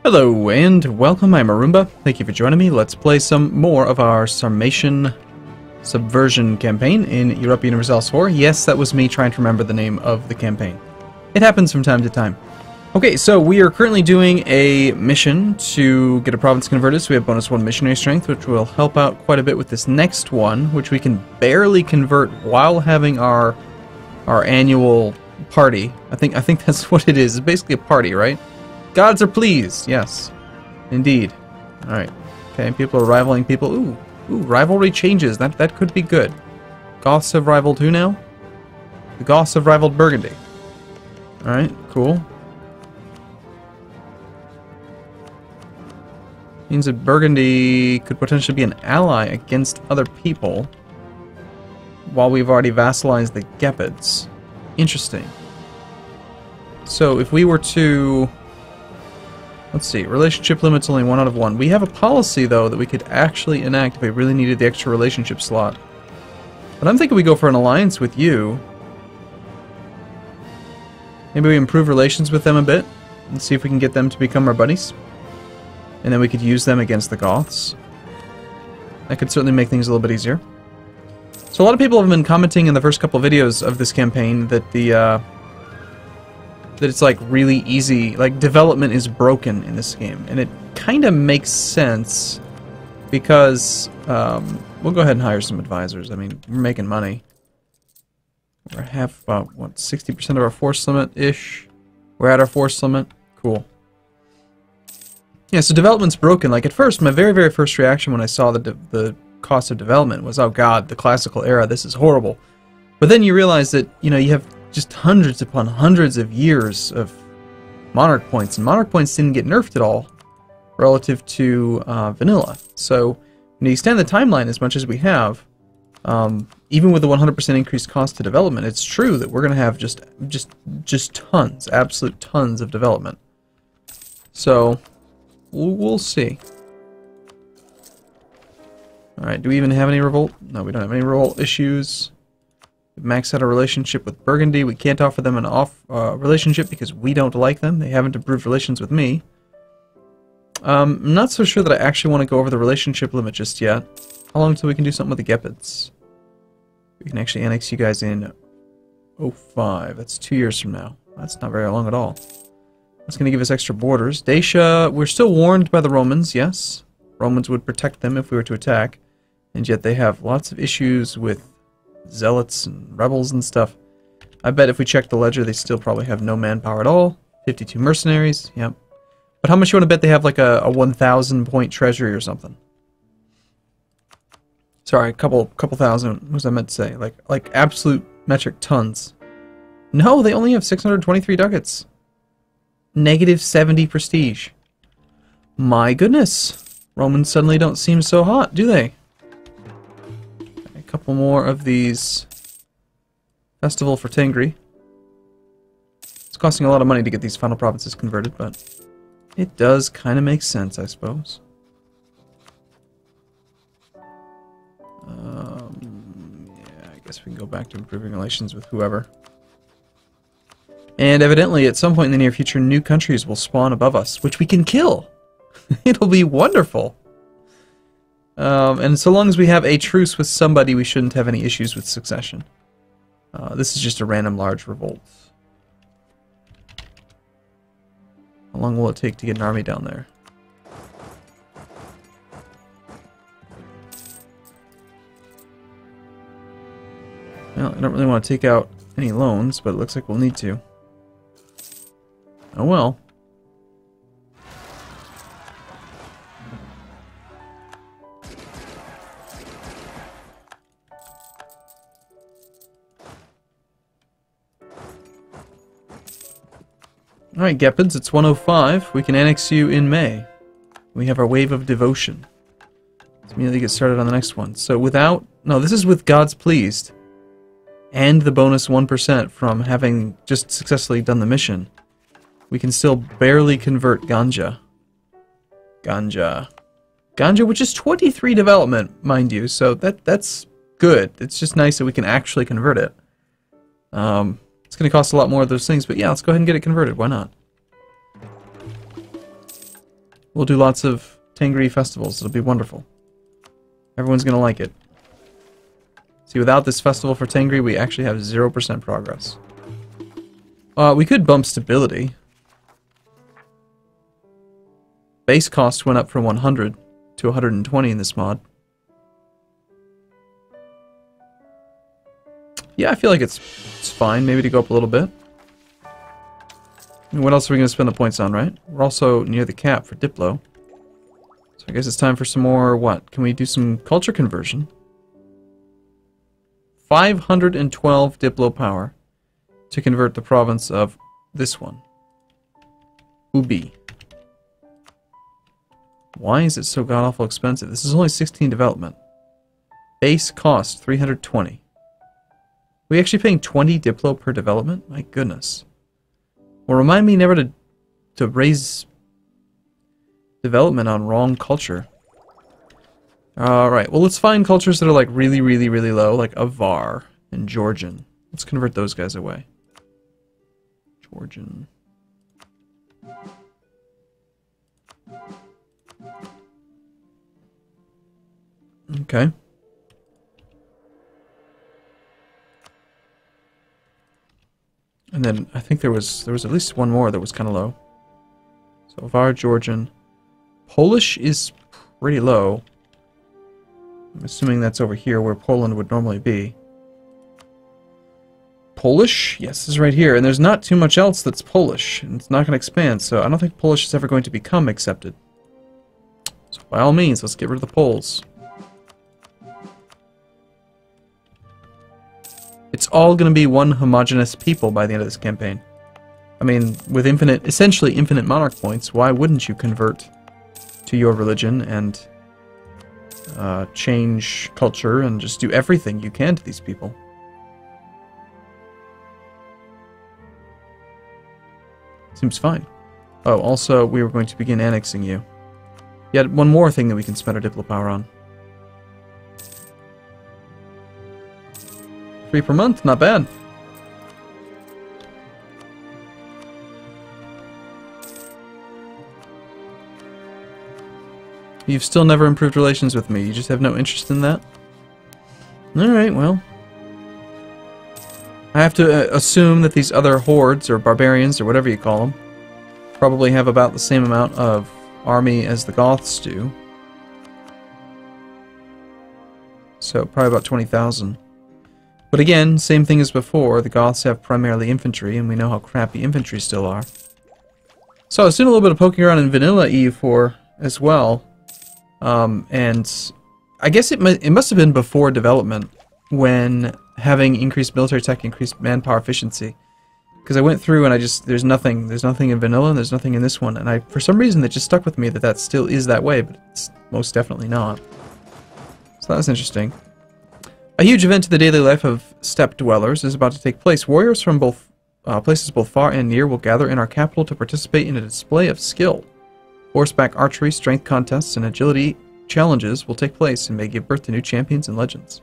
Hello and welcome, I'm Arumba. Thank you for joining me. Let's play some more of our Sarmatian Subversion campaign in Europa Universalis IV. Yes, that was me trying to remember the name of the campaign. It happens from time to time. Okay, so we are currently doing a mission to get a province converted, so we have bonus 1 missionary strength, which will help out quite a bit with this next one, which we can barely convert while having our annual party. I think that's what it is. It's basically a party, right? Gods are pleased. Yes, indeed. All right. Okay, people are rivaling people. Ooh, rivalry changes. That could be good. Goths have rivaled who now? The Goths have rivaled Burgundy. All right, cool. Means that Burgundy could potentially be an ally against other people, while we've already vassalized the Gepids. Interesting. So if we were to... Let's see, relationship limit's only 1 out of 1. We have a policy, though, that we could actually enact if we really needed the extra relationship slot. But I'm thinking we go for an alliance with you. Maybe we improve relations with them a bit, and see if we can get them to become our buddies. And then we could use them against the Goths. That could certainly make things a little bit easier. So a lot of people have been commenting in the first couple of videos of this campaign that that it's like really easy, like development is broken in this game, and it kind of makes sense because we'll go ahead and hire some advisors. I mean, we're making money. We're half about what 60% of our force limit ish. We're at our force limit. Cool. Yeah, so development's broken. Like at first, my very first reaction when I saw the cost of development was, oh god, the classical era, this is horrible. But then you realize that, you know, you have just hundreds upon hundreds of years of monarch points, and monarch points didn't get nerfed at all relative to vanilla. So when you extend the timeline as much as we have, even with the 100% increased cost to development, it's true that we're going to have just tons, absolute tons of development. So we'll see. Alright, do we even have any revolt? No, we don't have any revolt issues. We've maxed out our relationship with Burgundy. We can't offer them an relationship because we don't like them. They haven't improved relations with me. I'm not so sure that I actually want to go over the relationship limit just yet. How long until we can do something with the Gepids? We can actually annex you guys in 05. That's 2 years from now. That's not very long at all. That's going to give us extra borders. Dacia, we're still warned by the Romans, yes. Romans would protect them if we were to attack. And yet they have lots of issues with zealots and rebels and stuff. I bet if we check the ledger, they still probably have no manpower at all. 52 mercenaries, yep. But how much you want to bet they have like a 1,000 point treasury or something? Sorry, a couple thousand. What was I meant to say? Like absolute metric tons. No, they only have 623 ducats. Negative 70 prestige. My goodness. Romans suddenly don't seem so hot, do they? A couple more of these. Festival for Tengri. It's costing a lot of money to get these final provinces converted, but it does kind of make sense, I suppose. Yeah, I guess we can go back to improving relations with whoever. And evidently, at some point in the near future, new countries will spawn above us, which we can kill. It'll be wonderful. And so long as we have a truce with somebody, we shouldn't have any issues with succession. This is just a random large revolt. How long will it take to get an army down there? Well, I don't really want to take out any loans, but it looks like we'll need to. Oh well. Alright, Gepids, it's 105. We can annex you in May. We have our wave of devotion. Let's immediately get started on the next one. So without... No, this is with God's pleased. And the bonus 1% from having just successfully done the mission. We can still barely convert Ganja. Ganja, which is 23 development, mind you, so that's good. It's just nice that we can actually convert it. It's going to cost a lot more of those things, but yeah, let's go ahead and get it converted. Why not? We'll do lots of Tengri festivals. It'll be wonderful. Everyone's gonna like it. See, without this festival for Tengri, we actually have 0% progress. We could bump stability. Base cost went up from 100 to 120 in this mod. Yeah, I feel like it's fine, maybe to go up a little bit. And what else are we going to spend the points on, right? We're also near the cap for Diplo. So I guess it's time for some more, what? Can we do some culture conversion? 512 Diplo power to convert the province of this one. Ubi. Why is it so god-awful expensive? This is only 16 development. Base cost, 320. Are we actually paying 20 Diplo per development? My goodness. Well, remind me never to raise development on wrong culture. Alright, well let's find cultures that are like really, really, really low, like Avar and Georgian. Let's convert those guys away. Georgian. Okay. And then I think there was at least one more that was kind of low. So Avar, Georgian. Polish is pretty low. I'm assuming that's over here where Poland would normally be. Polish? Yes, this is right here. And there's not too much else that's Polish. And it's not going to expand, so I don't think Polish is ever going to become accepted. So by all means, let's get rid of the Poles. It's all going to be one homogeneous people by the end of this campaign. I mean, with essentially infinite monarch points, why wouldn't you convert to your religion and change culture and just do everything you can to these people? Seems fine. Oh, also, we were going to begin annexing you. Yet one more thing that we can spend our Diplo power on. 3 per month, not bad. You've still never improved relations with me. You just have no interest in that? Alright, well. I have to assume that these other hordes, or barbarians, or whatever you call them, probably have about the same amount of army as the Goths do. So, probably about 20,000. But again, same thing as before, the Goths have primarily infantry, and we know how crappy infantry still are. So I was doing a little bit of poking around in vanilla EU4 as well, and I guess it must have been before development, when having increased military tech increased manpower efficiency. Because I went through and there's nothing in vanilla and there's nothing in this one, and for some reason it just stuck with me that still is that way, but it's most definitely not. So that was interesting. A huge event in the daily life of steppe dwellers is about to take place. Warriors from places both far and near will gather in our capital to participate in a display of skill. Horseback archery, strength contests, and agility challenges will take place and may give birth to new champions and legends.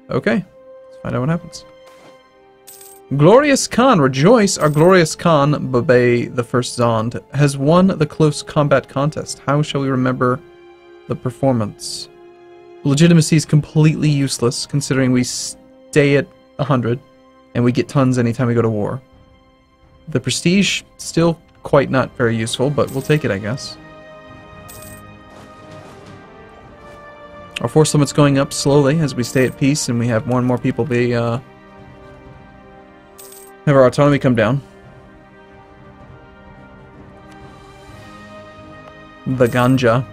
Okay, let's find out what happens. Glorious Khan, rejoice! Our glorious Khan, Babay the First Zond, has won the close combat contest. How shall we remember the performance? Legitimacy is completely useless, considering we stay at 100, and we get tons anytime we go to war. The prestige, still quite not very useful, but we'll take it, I guess. Our force limit's going up slowly as we stay at peace, and we have more and more people have our autonomy come down. The ganja.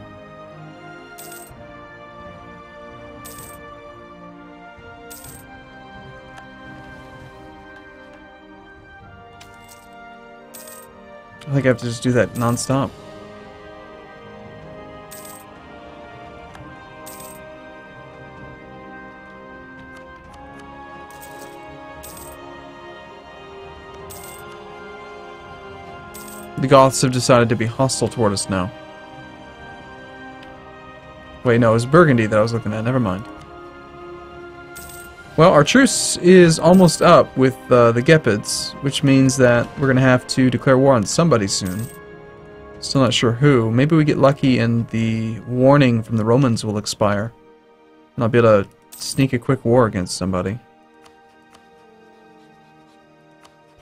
I think I have to just do that non-stop. The Goths have decided to be hostile toward us now. Wait, no, it was Burgundy that I was looking at. Never mind. Well, our truce is almost up with the Gepids, which means that we're going to have to declare war on somebody soon. Still not sure who. Maybe we get lucky and the warning from the Romans will expire. And I'll be able to sneak a quick war against somebody.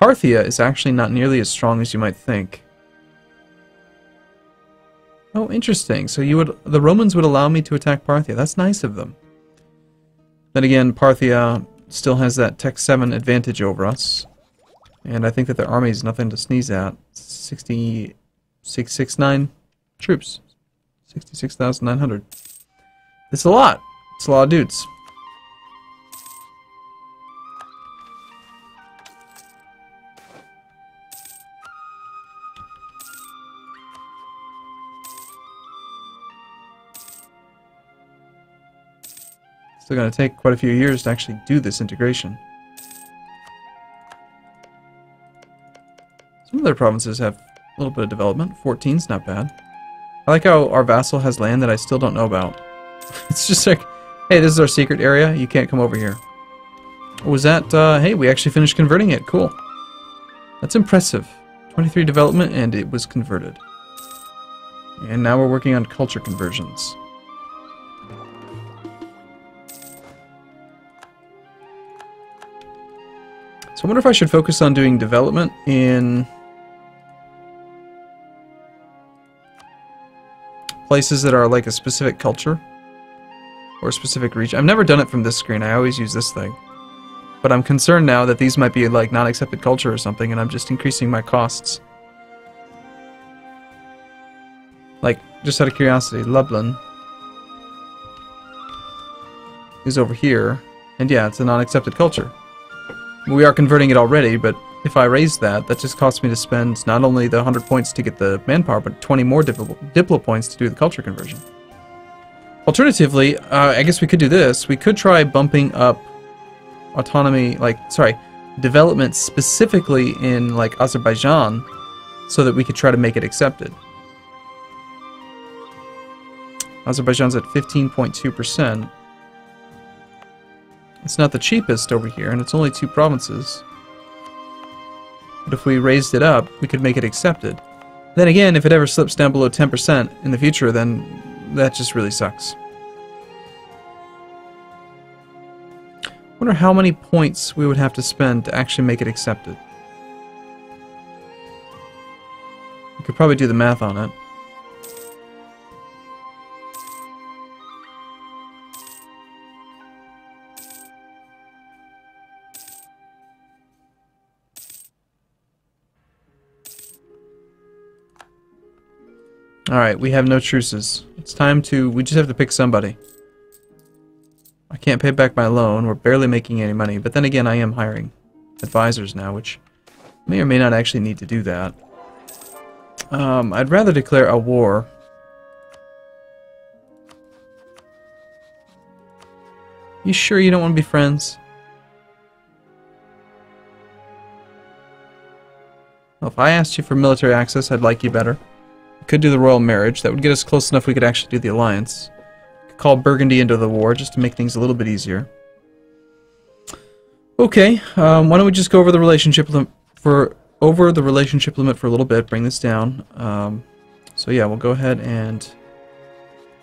Parthia is actually not nearly as strong as you might think. Oh, interesting. So the Romans would allow me to attack Parthia. That's nice of them. Then again, Parthia still has that Tech 7 advantage over us. And I think that their army is nothing to sneeze at. 669 troops. 66,900. It's a lot. It's a lot of dudes. Still going to take quite a few years to actually do this integration. Some other provinces have a little bit of development. 14's not bad. I like how our vassal has land that I still don't know about. It's just like, hey, this is our secret area. You can't come over here. Or was that, hey, we actually finished converting it. Cool. That's impressive. 23 development and it was converted. And now we're working on culture conversions. So I wonder if I should focus on doing development in places that are like a specific culture or a specific region. I've never done it from this screen. I always use this thing. But I'm concerned now that these might be like non-accepted culture or something and I'm just increasing my costs. Like, just out of curiosity, Lublin is over here. And yeah, it's a non-accepted culture. We are converting it already, but if I raise that, that just costs me to spend not only the 100 points to get the manpower, but 20 more diplo points to do the culture conversion. Alternatively, I guess we could do this. We could try bumping up autonomy, development specifically in, like, Azerbaijan, so that we could try to make it accepted. Azerbaijan's at 15.2%. It's not the cheapest over here, and it's only 2 provinces. But if we raised it up, we could make it accepted. Then again, if it ever slips down below 10% in the future, then that just really sucks. I wonder how many points we would have to spend to actually make it accepted. We could probably do the math on it. Alright, we have no truces. It's time to... we just have to pick somebody. I can't pay back my loan. We're barely making any money. But then again, I am hiring advisors now, which may or may not actually need to do that. I'd rather declare a war. You sure you don't want to be friends? Well, if I asked you for military access, I'd like you better. Could do the royal marriage. That would get us close enough we could actually do the alliance. Could call Burgundy into the war just to make things a little bit easier. Okay, why don't we just go over the relationship limit for a little bit. Bring this down. So yeah, we'll go ahead and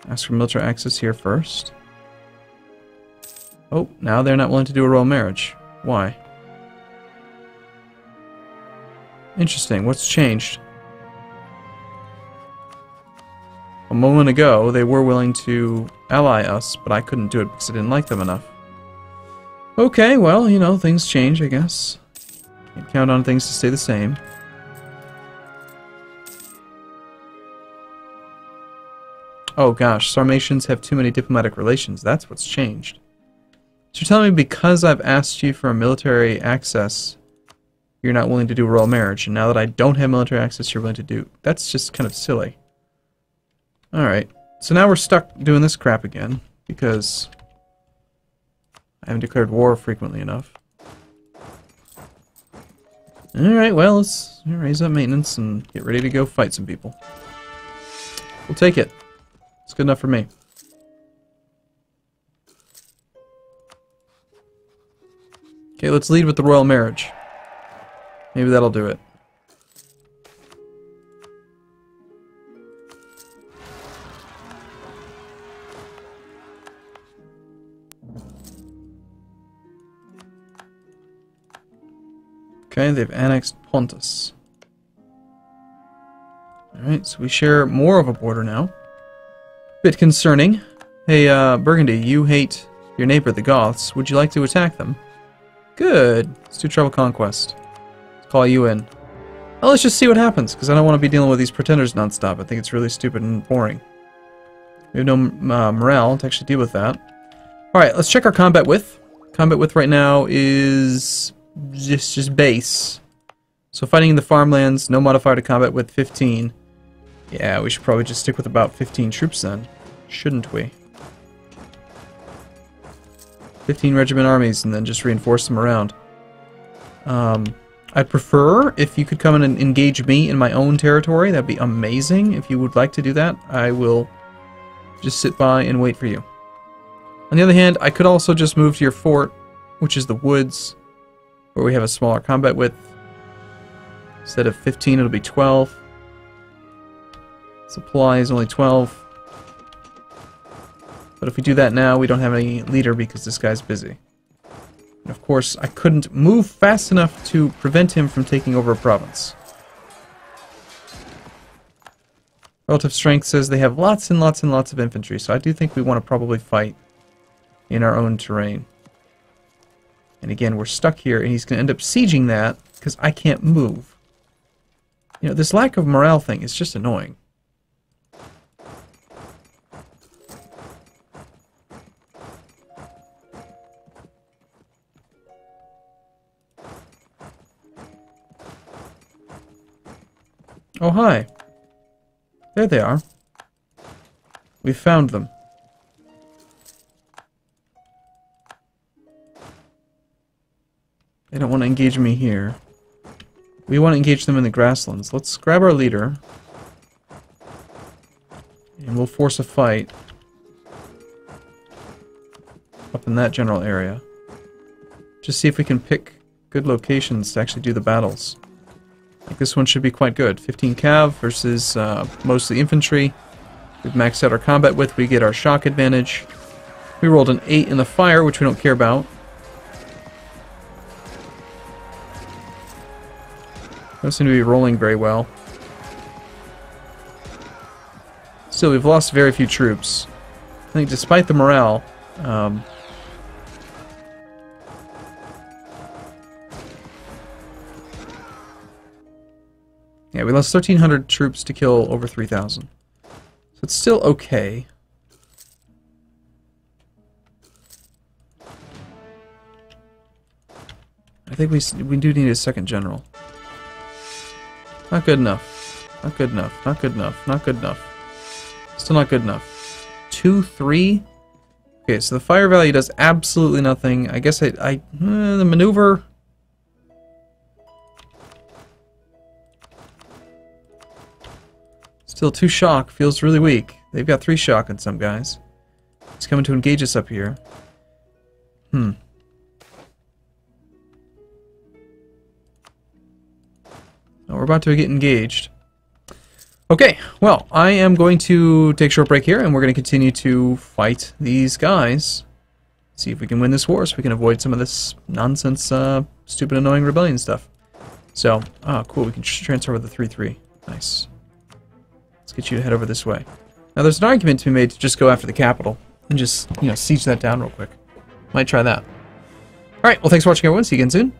ask for military access here first. Oh, now they're not willing to do a royal marriage. Why? Interesting. What's changed? A moment ago, they were willing to ally us, but I couldn't do it because I didn't like them enough. Okay, well, you know, things change, I guess. Can't count on things to stay the same. Oh gosh, Sarmatians have too many diplomatic relations. That's what's changed. So you're telling me because I've asked you for a military access, you're not willing to do a royal marriage, and now that I don't have military access, you're willing to do... That's just kind of silly. Alright, so now we're stuck doing this crap again, because I haven't declared war frequently enough. Alright, well, let's raise up maintenance and get ready to go fight some people. We'll take it. It's good enough for me. Okay, let's lead with the royal marriage. Maybe that'll do it. Okay, they've annexed Pontus. Alright, so we share more of a border now. Bit concerning. Hey, Burgundy, you hate your neighbor, the Goths. Would you like to attack them? Good. Let's do Tribal Conquest. Let's call you in. Well, let's just see what happens, because I don't want to be dealing with these pretenders nonstop. I think it's really stupid and boring. We have no morale to actually deal with that. Alright, let's check our combat width. Combat width right now is just base. So fighting in the farmlands, no modifier to combat width, 15. Yeah, we should probably just stick with about 15 troops then. Shouldn't we? 15 regiment armies and then just reinforce them around. I'd prefer if you could come in and engage me in my own territory. That'd be amazing. If you would like to do that, I will just sit by and wait for you. On the other hand, I could also just move to your fort, which is the woods, where we have a smaller combat width. Instead of 15, it'll be 12. Supply is only 12. But if we do that now, we don't have any leader because this guy's busy. And of course, I couldn't move fast enough to prevent him from taking over a province. Relative strength says they have lots and lots and lots of infantry, so I do think we want to probably fight in our own terrain. And again, we're stuck here, and he's going to end up sieging that because I can't move. You know, this lack of morale thing is just annoying. Oh, hi. There they are. We found them. They don't want to engage me here. We want to engage them in the grasslands. Let's grab our leader. And we'll force a fight up in that general area. Just see if we can pick good locations to actually do the battles. Like this one should be quite good. 15 cav versus mostly infantry. We've maxed out our combat width. We get our shock advantage. We rolled an 8 in the fire, which we don't care about. Don't seem to be rolling very well. Still, we've lost very few troops. I think despite the morale, yeah, we lost 1,300 troops to kill over 3,000. So it's still okay. I think we do need a second general. Not good enough. Not good enough. Not good enough. Not good enough. Still not good enough. 2, 3. Okay, so the fire value does absolutely nothing. I guess the maneuver. Still 2 shock. Feels really weak. They've got 3 shock on some guys. He's coming to engage us up here. Oh, we're about to get engaged. Okay, well, I am going to take a short break here, and we're going to continue to fight these guys. See if we can win this war, so we can avoid some of this nonsense, stupid, annoying rebellion stuff. So, cool, we can transfer with the 3-3. Nice. Let's get you to head over this way. Now, there's an argument to be made to just go after the capital and just, siege that down real quick. Might try that. Alright, well, thanks for watching, everyone. See you again soon.